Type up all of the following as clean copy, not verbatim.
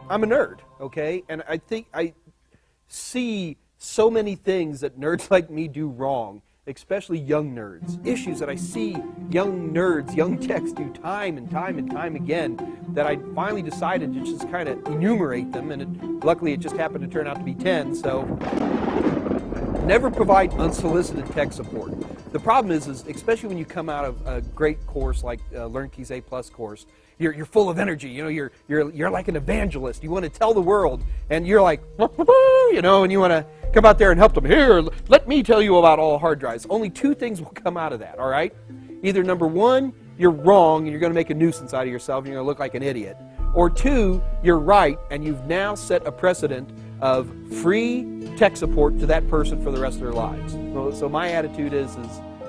I'm a nerd, okay? And I think I see so many things that nerds like me do wrong, especially young nerds. Issues that I see young nerds, young techs do time and time and time again, that I finally decided to just kind of enumerate them, and luckily it just happened to turn out to be 10, so. Never provide unsolicited tech support. The problem is especially when you come out of a great course like LearnKeys A+ course, you're full of energy. You know, you're like an evangelist. You want to tell the world, and you're like, you know, and you want to come out there and help them. Here, let me tell you about all hard drives. Only two things will come out of that. All right, either number one, you're wrong and you're going to make a nuisance out of yourself and you're going to look like an idiot, or two, you're right and you've now set a precedent of free tech support to that person for the rest of their lives. So my attitude is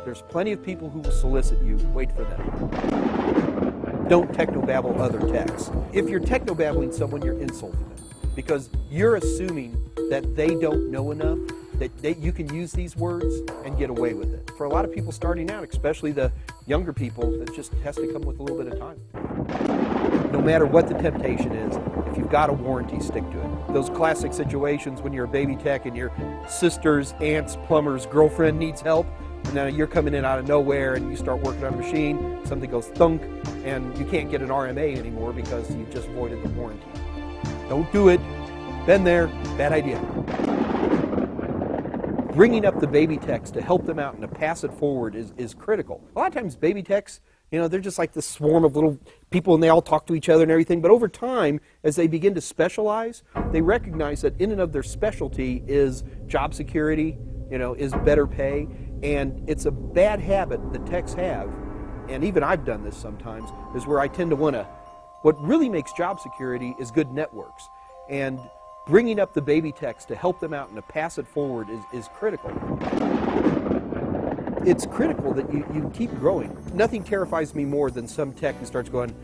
there's plenty of people who will solicit you. Wait for them. Don't technobabble other techs. If you're technobabbling someone, you're insulting them because you're assuming that they don't know enough, that you can use these words and get away with it. For a lot of people starting out, especially the younger people, that just has to come with a little bit of time. No matter what the temptation is, if you've got a warranty, stick to it. Those classic situations when you're a baby tech and your sister's, aunt's, plumber's girlfriend needs help, and then you're coming in out of nowhere and you start working on a machine, something goes thunk, and you can't get an RMA anymore because you just voided the warranty. Don't do it. Been there. Bad idea. Bringing up the baby techs to help them out and to pass it forward is critical. A lot of times baby techs, you know, they're just like this swarm of little people and they all talk to each other and everything. But over time, as they begin to specialize, they recognize that in and of their specialty is job security, you know, is better pay. And it's a bad habit that techs have, and even I've done this sometimes, is where I tend to want to, what really makes job security is good networks. And bringing up the baby techs to help them out and to pass it forward is critical. It's critical that you keep growing. Nothing terrifies me more than some tech who starts going,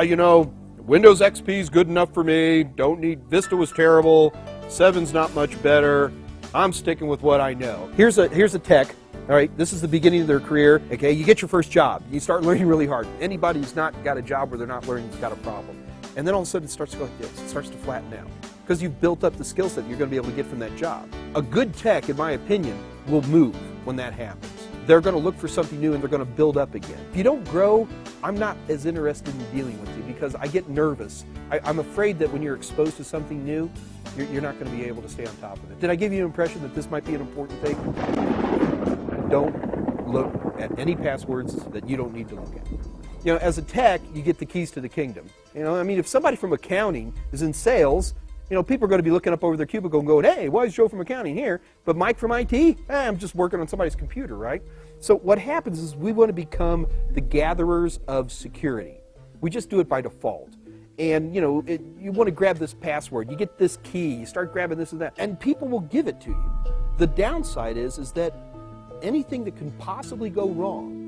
you know, Windows XP is good enough for me, don't need, Vista was terrible, 7's not much better, I'm sticking with what I know. Here's a tech, all right, this is the beginning of their career, okay, you get your first job, you start learning really hard. Anybody who's not got a job where they're not learning has got a problem. And then all of a sudden it starts to go like this, it starts to flatten out. Because you've built up the skill set you're going to be able to get from that job. A good tech, in my opinion, will move when that happens. They're going to look for something new and they're going to build up again. If you don't grow, I'm not as interested in dealing with you because I get nervous. I'm afraid that when you're exposed to something new, you're not going to be able to stay on top of it. Did I give you an impression that this might be an important thing? Don't look at any passwords that you don't need to look at. You know, as a tech, you get the keys to the kingdom. You know, I mean, if somebody from accounting is in sales, you know, people are going to be looking up over their cubicle and going, hey, why is Joe from accounting here? But Mike from IT? I'm just working on somebody's computer, right? So what happens is we want to become the gatherers of security. We just do it by default. And, you know, you want to grab this password, you get this key, you start grabbing this and that, and people will give it to you. The downside is that anything that can possibly go wrong,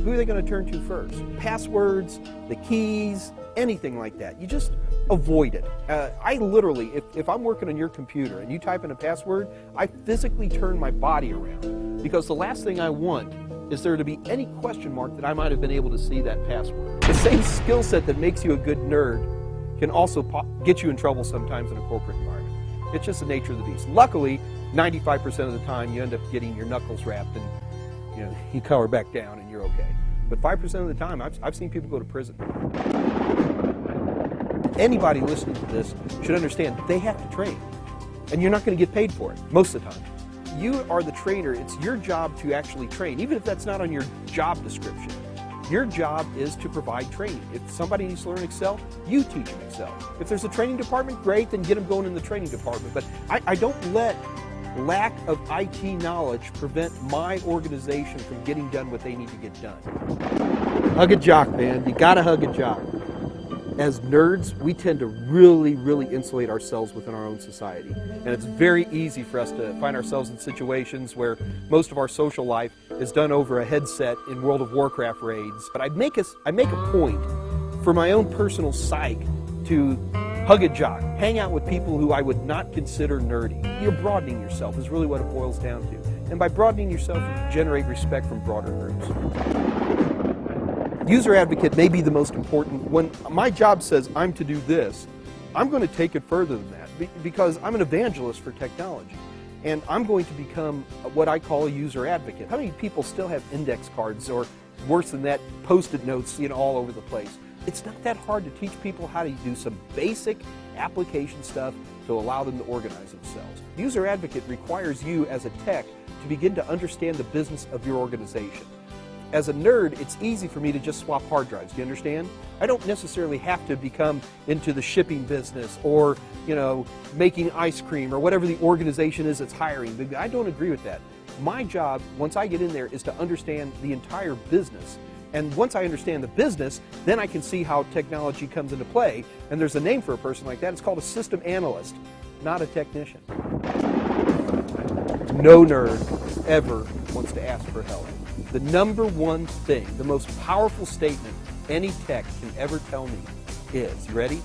who are they going to turn to first? Passwords, the keys, anything like that. You just avoid it. I literally, if I'm working on your computer and you type in a password, I physically turn my body around because the last thing I want is there to be any question mark that I might have been able to see that password. The same skill set that makes you a good nerd can also get you in trouble sometimes in a corporate environment. It's just the nature of the beast. Luckily, 95% of the time you end up getting your knuckles wrapped and you cower back down and you're okay. But 5% of the time, I've seen people go to prison. Anybody listening to this should understand they have to train, and you're not going to get paid for it most of the time. You are the trainer. It's your job to actually train, even if that's not on your job description. Your job is to provide training. If somebody needs to learn Excel, you teach them Excel. If there's a training department, great, then get them going in the training department. But I don't let lack of IT knowledge prevent my organization from getting done what they need to get done. Hug a jock, man. You gotta hug a jock. As nerds, we tend to really, really insulate ourselves within our own society. And it's very easy for us to find ourselves in situations where most of our social life is done over a headset in World of Warcraft raids. But I make a point for my own personal psyche to hug a jock, hang out with people who I would not consider nerdy. You're broadening yourself is really what it boils down to. And by broadening yourself, you generate respect from broader groups. User advocate may be the most important. When my job says I'm to do this, I'm going to take it further than that because I'm an evangelist for technology. And I'm going to become what I call a user advocate. How many people still have index cards or worse than that, Post-it notes, all over the place? It's not that hard to teach people how to do some basic application stuff to allow them to organize themselves. User advocate requires you as a tech to begin to understand the business of your organization. As a nerd, it's easy for me to just swap hard drives. Do you understand? I don't necessarily have to become into the shipping business or, making ice cream or whatever the organization is that's hiring. I don't agree with that. My job, once I get in there, is to understand the entire business. And once I understand the business, then I can see how technology comes into play. And there's a name for a person like that. It's called a system analyst, not a technician. No nerd ever wants to ask for help. The number one thing, the most powerful statement any tech can ever tell me is, you ready?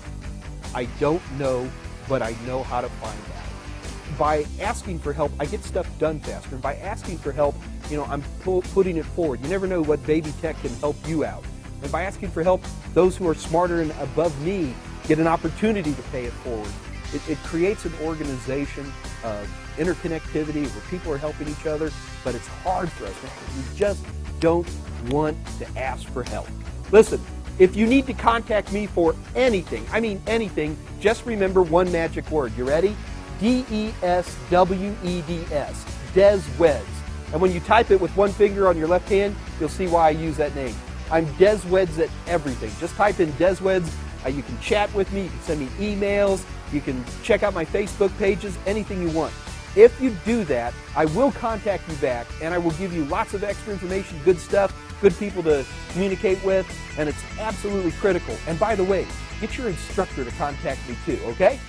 I don't know, but I know how to find out. By asking for help, I get stuff done faster. And by asking for help, I'm putting it forward. You never know what baby tech can help you out. And by asking for help, those who are smarter and above me get an opportunity to pay it forward. It creates an organization of interconnectivity where people are helping each other, but it's hard for us because we just don't want to ask for help. Listen, if you need to contact me for anything, I mean anything, just remember one magic word. You ready? DESWEDS, DesWeds. And when you type it with one finger on your left hand, you'll see why I use that name. I'm DesWeds at everything. Just type in DesWeds. You can chat with me, you can send me emails, you can check out my Facebook pages, anything you want. If you do that, I will contact you back and I will give you lots of extra information, good stuff, good people to communicate with, and it's absolutely critical. And by the way, get your instructor to contact me too, okay?